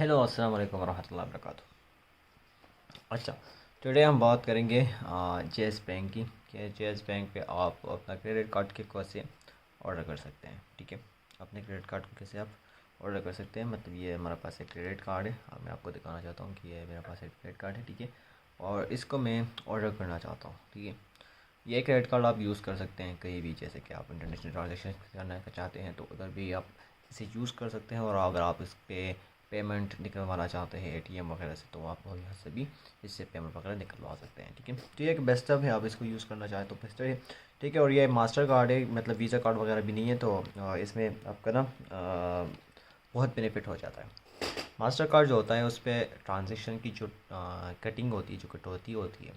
Hello अस्सलाम वालेकुम रहमतुल्लाहि व बरकातुहू। अच्छा, टुडे हम बात करेंगे जेएस बैंक की कि जेएस बैंक पे आप अपना क्रेडिट कार्ड के कैसे ऑर्डर कर सकते हैं। ठीक है, अपने क्रेडिट कार्ड को कैसे आप ऑर्डर कर सकते हैं। मतलब ये हमारे पास एक क्रेडिट कार्ड है, अब मैं आपको दिखाना चाहता हूँ कि ये मेरे पास एक क्रेडिट कार्ड है। ठीक है, और इसको मैं ऑर्डर करना चाहता हूँ। ठीक है, ये क्रेडिट कार्ड आप यूज़ कर सकते हैं कहीं भी, जैसे कि आप इंटरनेशनल ट्रांजेक्शन करना चाहते हैं तो उधर भी आप इसे यूज़ कर सकते हैं। और अगर आप इस पे पेमेंट निकलवाना चाहते हैं एटीएम वगैरह से, तो आप यहाँ से भी इससे पेमेंट वगैरह निकलवा सकते हैं। ठीक है, तो ये एक बेस्ट है, आप इसको यूज़ करना चाहें तो बेस्ट है। ठीक है, और ये मास्टर कार्ड है, मतलब वीज़ा कार्ड वगैरह भी नहीं है, तो इसमें आपका ना बहुत बेनिफिट हो जाता है। मास्टर कार्ड जो होता है उस पर ट्रांजेक्शन की जो कटिंग होती है, जो कटौती होती है,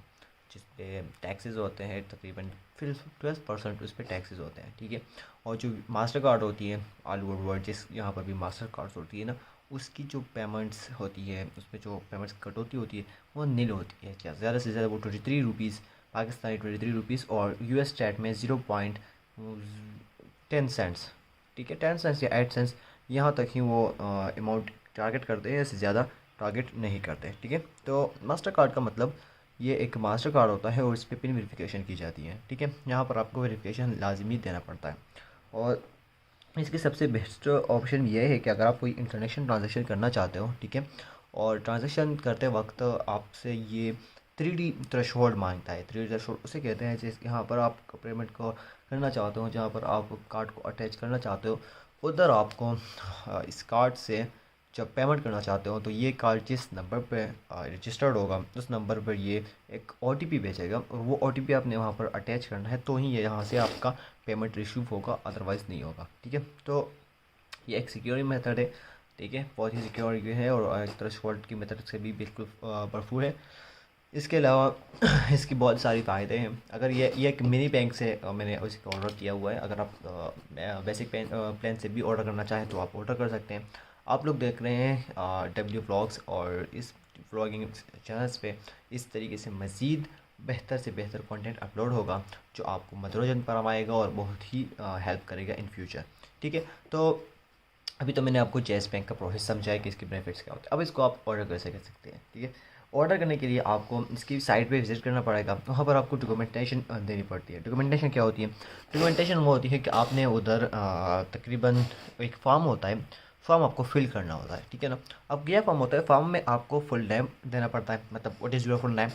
जिस पे टैक्सेस होते हैं तकरीबन फिर 12% उस पर टैक्सेस होते हैं। ठीक है, और जो मास्टर कार्ड होती है ऑल ओवर वर्ल्ड, जिस यहाँ पर भी मास्टर कार्ड्स होती है ना, उसकी जो पेमेंट्स होती है, उस पर जो पेमेंट्स कटौती होती है वो नील होती है। क्या ज़्यादा से ज़्यादा वो 23 रुपीज़, पाकिस्तानी 23 रुपीज़, और यूएस स्टेट में 0.10 सेंट्स। ठीक है, 10 सेंट्स या 8 सेंट्स, यहाँ तक ही वो अमाउंट टारगेट करते हैं, इससे ज़्यादा टारगेट नहीं करते। ठीक है, तो मास्टर कार्ड का मतलब ये एक मास्टर कार्ड होता है और इस पर पिन वेरिफिकेशन की जाती है। ठीक है, यहाँ पर आपको वेरिफिकेशन लाजमी देना पड़ता है। और इसकी सबसे बेस्ट ऑप्शन ये है कि अगर आप कोई इंटरनेशनल ट्रांजेक्शन करना चाहते हो, ठीक है, और ट्रांजेक्शन करते वक्त आपसे ये 3D थ्रेशोल्ड मांगता है। 3D थ्रेशोल्ड उसे कहते हैं जिस यहाँ पर आप पेमेंट को करना चाहते हो, जहाँ पर आप कार्ड को अटैच करना चाहते हो, उधर आपको इस कार्ड से जब पेमेंट करना चाहते हो तो ये कार्ड जिस नंबर पे रजिस्टर्ड होगा उस नंबर पर ये एक ओटीपी भेजेगा, और वो ओटीपी आपने वहाँ पर अटैच करना है, तो ही ये यहाँ से आपका पेमेंट रिसीव होगा, अदरवाइज़ नहीं होगा। ठीक है, तो ये एक सिक्योर मेथड है। ठीक है, बहुत ही सिक्योर है, और एक तरह थ्रेशोल्ड की मेथड से भी बिल्कुल भरपूर है। इसके अलावा इसकी बहुत सारी फ़ायदे हैं। अगर ये एक मिनी बैंक से मैंने उसका ऑर्डर किया हुआ है। अगर आप बेसिक प्लान से भी ऑर्डर करना चाहें तो आप ऑर्डर कर सकते हैं। आप लोग देख रहे हैं डब्ल्यू व्लॉग्स, और इस व्लॉगिंग चैनल्स पे इस तरीके से मज़ीद बेहतर से बेहतर कंटेंट अपलोड होगा, जो आपको मनोरंजन फरमाएगा और बहुत ही हेल्प करेगा इन फ्यूचर। ठीक है, तो अभी तो मैंने आपको जेएस बैंक का प्रोसेस समझाया कि इसके बेनिफिट्स क्या होते हैं। अब इसको आप ऑर्डर कैसे कर सकते हैं। ठीक है, ऑर्डर करने के लिए आपको इसकी साइट पे विज़िट करना पड़ेगा, वहाँ पर आपको डॉक्यूमेंटेशन देनी पड़ती है। डॉक्यूमेंटेशन क्या होती है? डॉक्यूमेंटेशन वो होती है कि आपने उधर तकरीबन एक फॉर्म होता है, फॉर्म आपको फिल करना होता है। ठीक है ना, अब यह फॉर्म होता है, फॉर्म में आपको फुल नेम देना पड़ता है, मतलब what is your full name,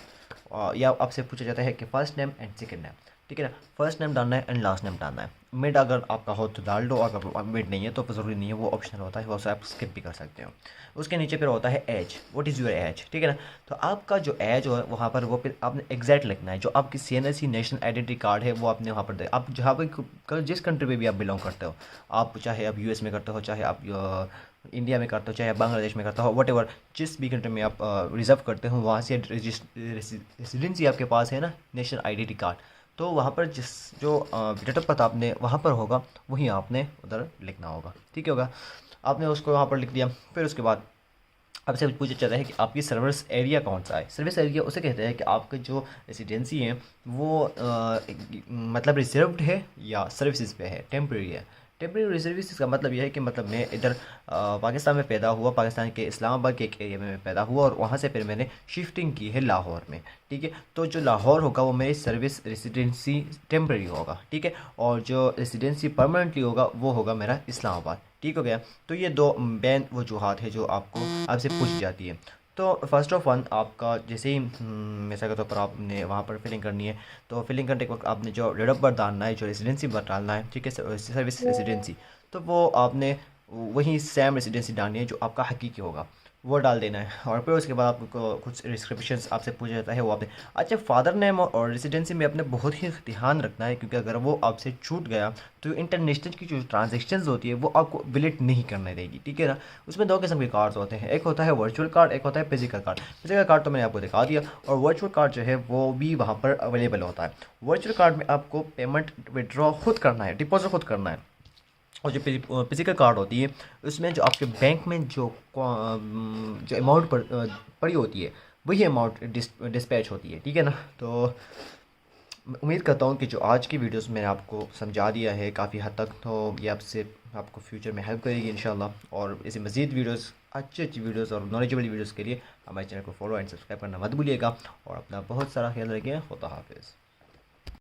या आपसे पूछा जाता है कि first name and second name. ठीक है ना, फर्स्ट नेम डालना है एंड लास्ट नेम डालना है। मिड अगर आपका हो तो डाल दो, अगर मिड नहीं है तो ज़रूरी नहीं है, वो ऑप्शनल होता है, वो आप स्किप भी कर सकते हो। उसके नीचे फिर होता है age, what is your age. ठीक है ना, तो आपका जो एज हो वहाँ पर वो फिर आपने एग्जैक्ट लिखना है। जो आपकी सीएनएससी नेशनल आइडेंटिटी कार्ड है वो आपने वहाँ पर दे, आप जहाँ पर जिस कंट्री में भी आप बिलोंग करते हो, आप चाहे आप यूएस में करते हो, चाहे आप इंडिया में करते हो, चाहे आप बांग्लादेश में करते हो, वट एवर जिस भी कंट्री में आप रिजर्व करते हो, वहाँ से रेसिडेंसी आपके पास है ना, नेशनल आइडेंटिटी कार्ड, तो वहाँ पर जिस जो डेट ऑफ बर्थ आपने वहाँ पर होगा वही आपने उधर लिखना होगा। ठीक होगा, आपने उसको वहाँ पर लिख दिया। फिर उसके बाद आपसे पूछा जाता है कि आपकी सर्विस एरिया कौन सा है। सर्विस एरिया उसे कहते हैं कि आपका जो रेसिडेंसी है वो मतलब रिजर्व्ड है या सर्विसेज पे है, टेम्प्रेरी है। टेम्प्रेरी सर्विसेज का मतलब यह है कि मतलब मैं इधर पाकिस्तान में पैदा हुआ, पाकिस्तान के इस्लामाबाद के एक एरिया में मैं पैदा हुआ, और वहाँ से फिर मैंने शिफ्टिंग की है लाहौर में। ठीक है, तो जो लाहौर होगा वो मेरी सर्विस रेसिडेंसी टेम्प्रेरी होगा। ठीक है, और जो रेसिडेंसी परमानेंटली होगा वो होगा मेरा इस्लामाबाद। ठीक हो गया, तो ये दो मेन वजूहत है जो आपको आपसे पूछी जाती है। तो फर्स्ट ऑफ वन आपका जैसे ही मिसाल के तौर पर आपने वहाँ पर फिलिंग करनी है, तो फिलिंग करने के वक्त आपने जो डेट ऑफ बर्थ डालना है, जो रेसिडेंसी बर्थ डालना है, ठीक है, सर्विस रेसिडेंसी, तो वो आपने वही सेम रेसिडेंसी डालनी है जो आपका हकीकी होगा, वो डाल देना है। और फिर उसके बाद आपको कुछ डिस्क्रिप्शंस आपसे पूछा जाता है, वो आपने अच्छा फादर नेम और रेसिडेंसी में अपने बहुत ही ध्यान रखना है, क्योंकि अगर वो आपसे छूट गया तो इंटरनेशनल की जो ट्रांजेक्शन्स होती है वो आपको विलिट नहीं करने देगी। ठीक है ना, उसमें दो किस्म के कार्ड्स होते हैं, एक होता है वर्चुअल कार्ड, एक होता है फिजिकल कार्ड। फिजिकल कार्ड तो मैंने आपको दिखा दिया, और वर्चुअल कार्ड जो है वो भी वहाँ पर अवेलेबल होता है। वर्चुअल कार्ड में आपको पेमेंट विड्रॉ खुद करना है, डिपॉजिट खुद करना है। और जो फिजिकल कार्ड होती है उसमें जो आपके बैंक में जो अमाउंट पड़ी होती है वही अमाउंट डिस्पैच होती है। ठीक है ना, तो उम्मीद करता हूँ कि जो आज की वीडियोस मैंने आपको समझा दिया है काफ़ी हद तक, तो ये आपसे आपको फ्यूचर में हेल्प करेगी इंशाल्लाह। और ऐसे मज़ीद वीडियोस, अच्छी अच्छी वीडियोस और नॉलेजेबल वीडियोस के लिए हमारे चैनल को फॉलो एंड सब्सक्राइब करना मत भूलिएगा। और अपना बहुत सारा ख्याल रखिए। खुदा हाफिज़।